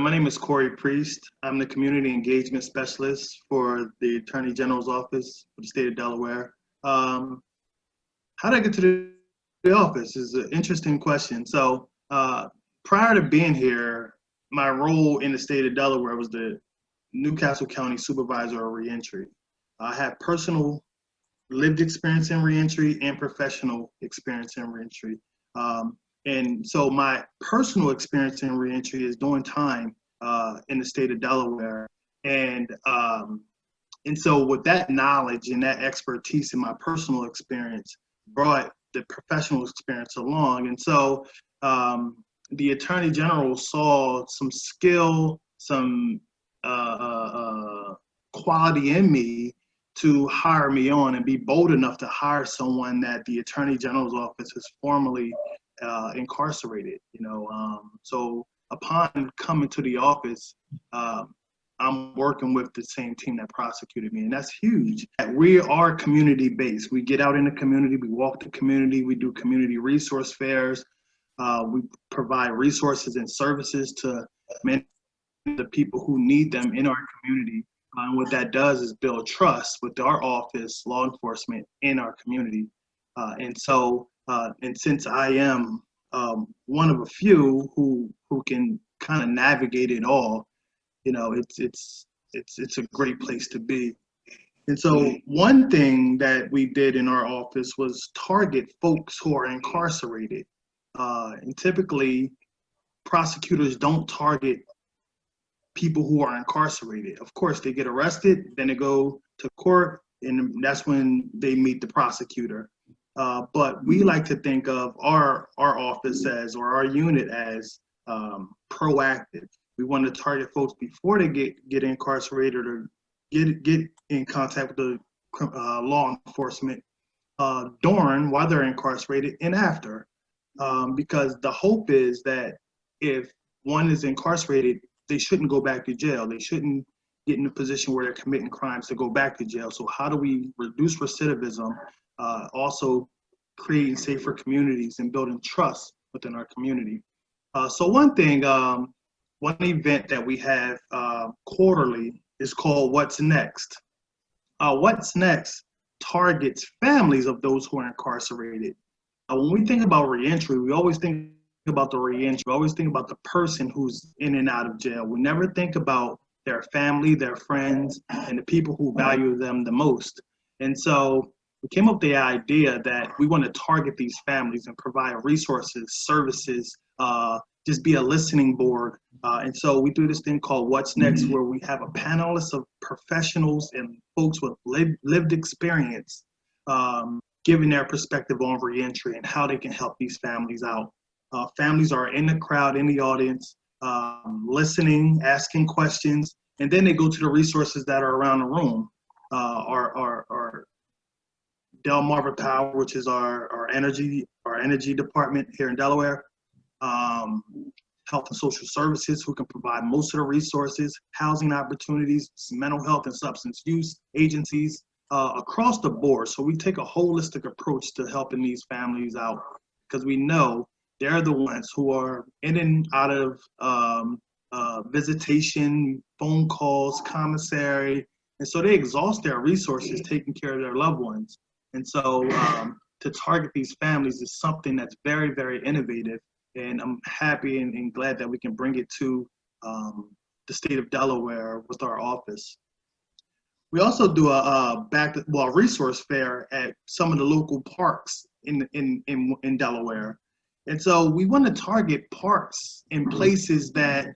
My name is Corie Priest. I'm the Community Engagement Specialist for the Attorney General's Office for the state of Delaware. How did I get to the office is an interesting question. So prior to being here, my role in the state of Delaware was the Newcastle County Supervisor of Reentry. I had personal lived experience in reentry and professional experience in reentry. And so my personal experience in reentry is doing time in the state of Delaware. And so with that knowledge and that expertise in my personal experience brought the professional experience along. And so the Attorney General saw some skill, some quality in me to hire me on and be bold enough to hire someone that the Attorney General's office has formally incarcerated. So upon coming to the office, I'm working with the same team that prosecuted me, and that's huge. We are community-based. We get out in the community, we walk the community, we do community resource fairs, we provide resources and services to many of the people who need them in our community. And what that does is build trust with our office, law enforcement, in our community. And since I am one of a few who can kind of navigate it all, it's a great place to be. And so one thing that we did in our office was target folks who are incarcerated. And typically, prosecutors don't target people who are incarcerated. Of course, they get arrested, then they go to court, and that's when they meet the prosecutor. But we like to think of our office as, or our unit as, proactive. We want to target folks before they get incarcerated or get in contact with the law enforcement, while they're incarcerated, and after. Because the hope is that if one is incarcerated, they shouldn't go back to jail. They shouldn't get in a position where they're committing crimes to go back to jail. So how do we reduce recidivism, also creating safer communities and building trust within our community? So one event that we have quarterly is called What's Next. What's Next targets families of those who are incarcerated. When we think about reentry, we always think about the reentry. We always think about the person who's in and out of jail. We never think about their family, their friends, and the people who value them the most. And so we came up with the idea that we want to target these families and provide resources, services, just be a listening board. And so we do this thing called What's Next, where we have a panelist of professionals and folks with lived experience giving their perspective on reentry and how they can help these families out. Families are in the crowd, in the audience, listening, asking questions, and then they go to the resources that are around the room. Our Delmarva Power, which is our energy department here in Delaware, Health and Social Services, who can provide most of the resources, housing opportunities, mental health and substance use agencies, across the board. So we take a holistic approach to helping these families out, because we know they're the ones who are in and out of visitation, phone calls, commissary, and so they exhaust their resources taking care of their loved ones. And so to target these families is something that's very, very innovative, and I'm happy and glad that we can bring it to the state of Delaware with our office. We also do a resource fair at some of the local parks in Delaware. And so we want to target parks in places that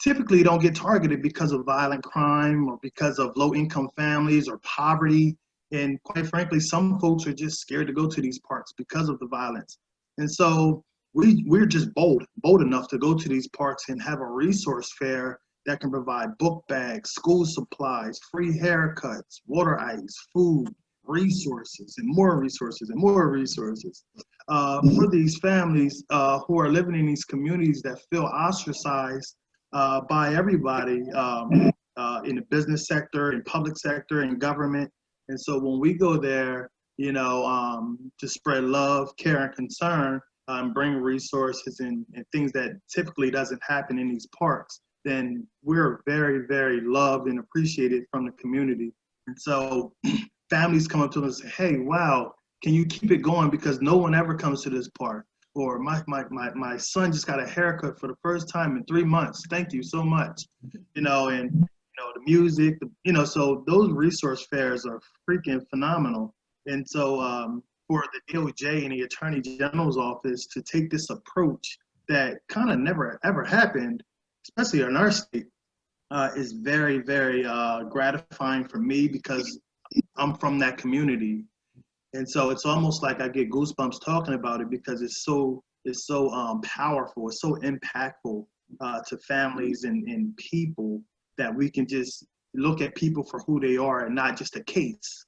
typically don't get targeted because of violent crime or because of low-income families or poverty. And quite frankly, some folks are just scared to go to these parks because of the violence. And so we're just bold enough to go to these parks and have a resource fair that can provide book bags, school supplies, free haircuts, water ice, food, resources, and more resources and more resources for these families who are living in these communities that feel ostracized by everybody in the business sector, in public sector, in government. And so when we go there, to spread love, care, and concern, bring resources and things that typically doesn't happen in these parks, then we're very, very loved and appreciated from the community. And so families come up to us and say, hey, wow, can you keep it going? Because no one ever comes to this park. Or my son just got a haircut for the first time in 3 months. Thank you so much. And the music, so those resource fairs are freaking phenomenal. And so for the DOJ and the Attorney General's office to take this approach that kind of never ever happened, especially in our state, is very, very gratifying for me because I'm from that community. And so it's almost like I get goosebumps talking about it because it's so powerful, it's so impactful to families and people that we can just look at people for who they are and not just a case.